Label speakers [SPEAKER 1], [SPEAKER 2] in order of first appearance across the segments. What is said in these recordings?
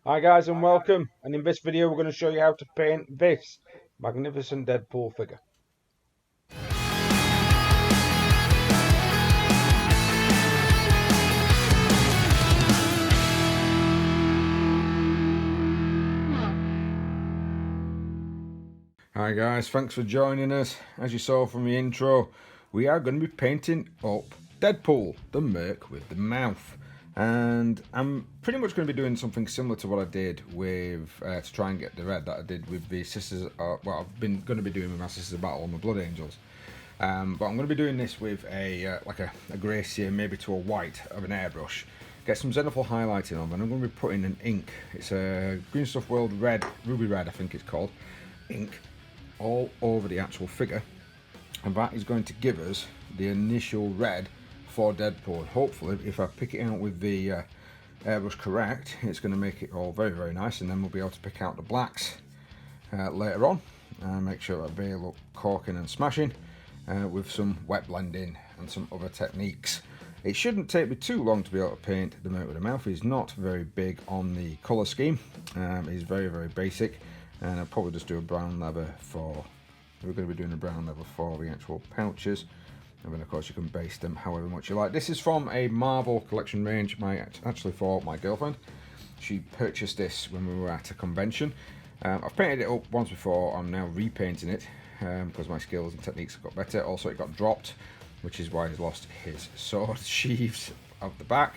[SPEAKER 1] Hi guys and welcome, and in this video we're going to show you how to paint this magnificent Deadpool figure. Hi guys, thanks for joining us. As you saw from the intro, we are going to be painting up Deadpool, the merc with the mouth. And I'm pretty much going to be doing something similar to what I did with, to try and get the red that I did with the Sisters, well I've been going to be doing with my Sisters of Battle on the Blood Angels. But I'm going to be doing this with a like a grey sear, maybe to a white of an airbrush. Get some zenithal highlighting on, and I'm going to be putting an ink. It's a Green Stuff World Red, Ruby Red I think it's called, ink, all over the actual figure, and that is going to give us the initial red for Deadpool. Hopefully, if I pick it out with the airbrush correct, it's going to make it all very, very nice, and then we'll be able to pick out the blacks later on and make sure that they look corking and smashing with some wet blending and some other techniques. It shouldn't take me too long to be able to paint the merc with the mouth. He's not very big on the colour scheme. He's very, very basic, and I'll probably just do a brown leather for, we're going to be doing a brown leather for the actual pouches, and then of course you can base them however much you like. This is from a Marvel collection range, actually for my girlfriend. She purchased this when we were at a convention. I've painted it up once before. I'm now repainting it because my skills and techniques have got better. Also it got dropped, which is why he's lost his sword sheaths out the back,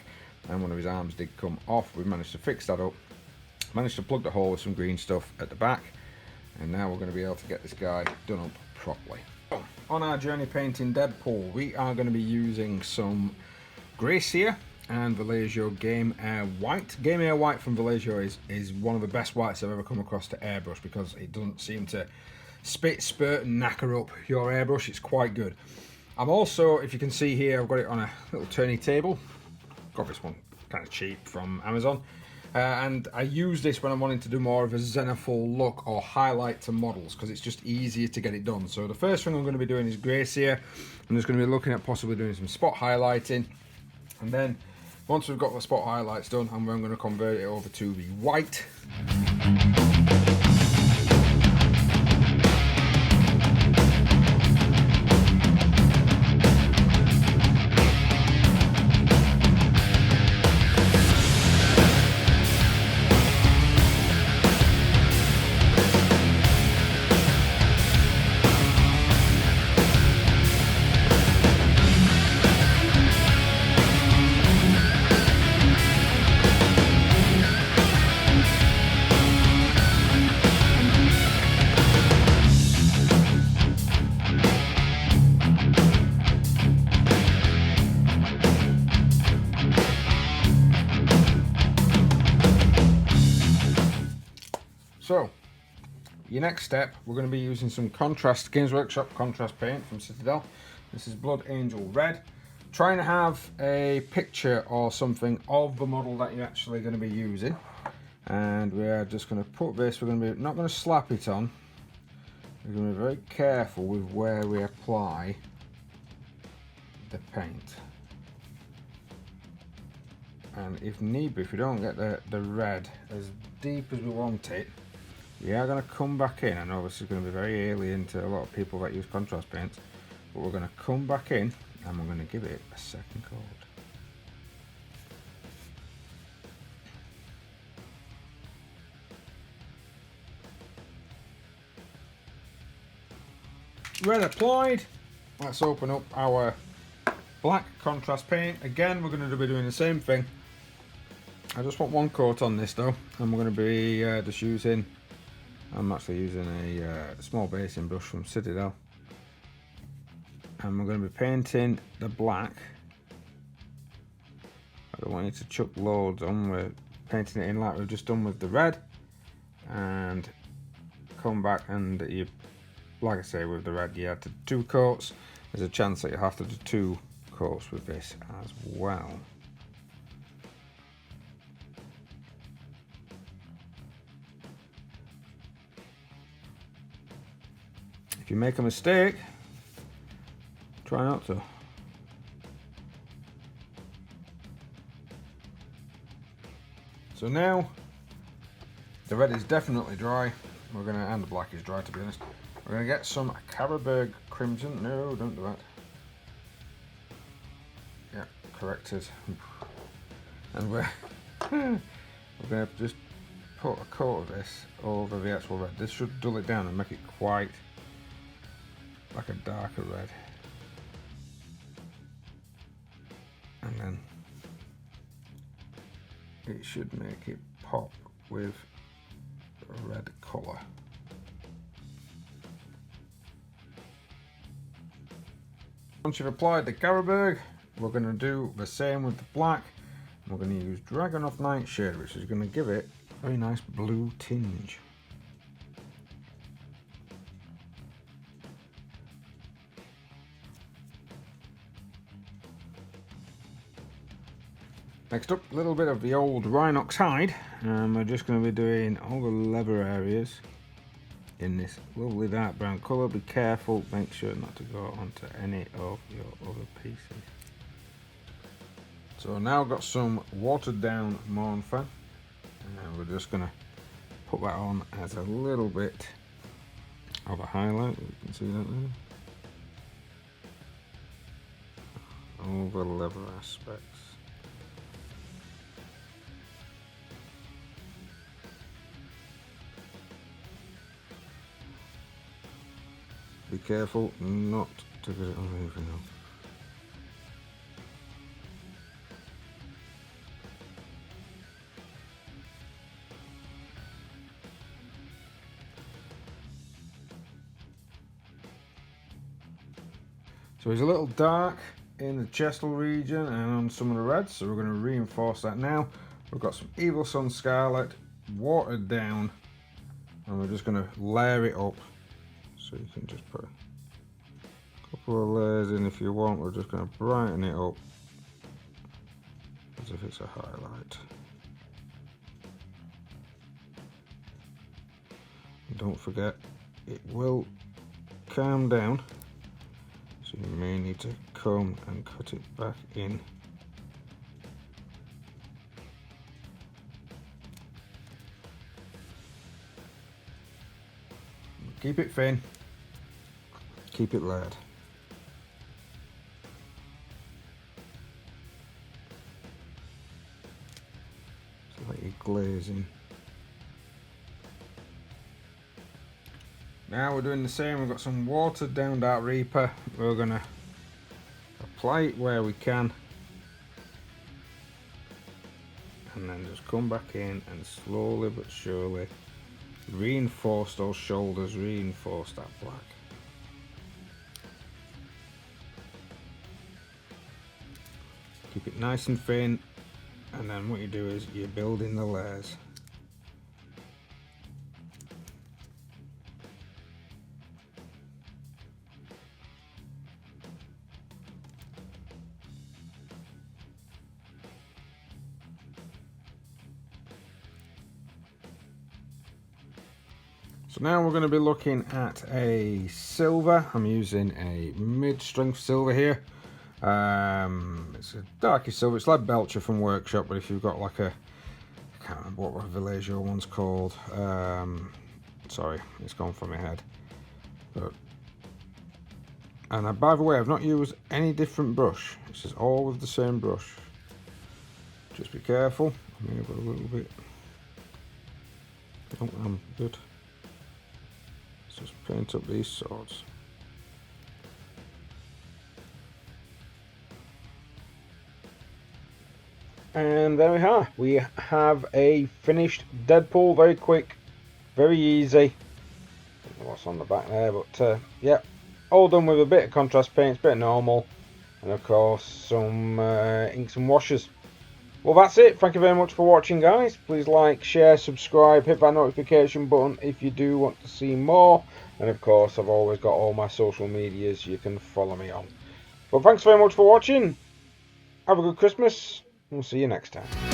[SPEAKER 1] and one of his arms did come off. We managed to fix that up, managed to plug the hole with some green stuff at the back, and now we're going to be able to get this guy done up properly. So, on our journey painting Deadpool, we are going to be using some grey sear and Vallejo Game Air White. Game Air White from Vallejo is one of the best whites I've ever come across to airbrush, because it doesn't seem to spit, spurt and knacker up your airbrush. It's quite good. I'm also, if you can see here, I've got it on a little turny table. Got this one kind of cheap from Amazon. And I use this when I'm wanting to do more of a zenithal look or highlight to models, because it's just easier to get it done. So the first thing I'm going to be doing is grey sear. I'm just going to be looking at possibly doing some spot highlighting, and then once we've got the spot highlights done, I'm going to convert it over to the white. So, your next step, we're going to be using some contrast, Games Workshop contrast paint from Citadel. This is Blood Angel Red. Trying to have a picture or something of the model that you're actually going to be using. And we are just going to put this, we're going to be not going to slap it on. We're going to be very careful with where we apply the paint. And if need be, if we don't get the red as deep as we want it, we are going to come back in. I know this is going to be very alien to a lot of people that use contrast paints, but we're going to come back in and we're going to give it a second coat. Red applied. Let's open up our black contrast paint. Again, we're going to be doing the same thing. I just want one coat on this though, and we're going to be just using, I'm actually using a small basing brush from Citadel, and we're going to be painting the black. I don't want you to chuck loads on, we're painting it in like we've just done with the red, and come back, and you, like I say, with the red you had to do 2 coats. There's a chance that you have to do 2 coats with this as well. If you make a mistake, try not to. So now The red is definitely dry. We're gonna, and the black is dry to be honest. We're gonna get some Carroburg Crimson. No, don't do that. Yeah, corrected. And we're gonna just put a coat of this over the actual red. This should dull it down and make it quite like a darker red. And then it should make it pop with a red colour. Once you've applied the Carroburg, we're going to do the same with the black. We're going to use Dragonov Nightshade, which is going to give it a very nice blue tinge. Next up, a little bit of the old Rhinox Hide. We're just going to be doing all the leather areas in this lovely dark brown colour. Be careful, make sure not to go onto any of your other pieces. So now I've got some watered down Mournfen, and we're just going to put that on as a little bit of a highlight. You can see that there. All the leather aspects. Be careful not to get it on anything else. So it's a little dark in the chestal region and on some of the reds, so we're going to reinforce that now. We've got some Evil Sun Scarlet watered down, and we're just going to layer it up. So you can just put a couple of layers in if you want. We're just going to brighten it up as if it's a highlight. And don't forget, it will calm down, so you may need to comb and cut it back in. Keep it thin, keep it layered. So like you're glazing. Now we're doing the same. We've got some watered down Dark Reaper. We're going to apply it where we can, and then just come back in and slowly but surely reinforce those shoulders, reinforce that black. Keep it nice and thin, and then what you do is you're building the layers. So now we're going to be looking at a silver. I'm using a mid-strength silver here. It's a darker silver. It's like Belcher from Workshop, but if you've got like a, I can't remember what Villaggio one's called. Sorry, it's gone from my head. But, and by the way, I've not used any different brush. This is all with the same brush. Just be careful. I may have got a little bit. Oh, I'm good. Just paint up these swords. And there we are. We have a finished Deadpool. Very quick, very easy. Don't know what's on the back there, but yeah, all done with a bit of contrast paints, bit of normal, and of course some inks and washes. Well, that's it. Thank you very much for watching, guys. Please like, share, subscribe, hit that notification button if you do want to see more. And of course, I've always got all my social medias you can follow me on. But thanks very much for watching. Have a good Christmas. We'll see you next time.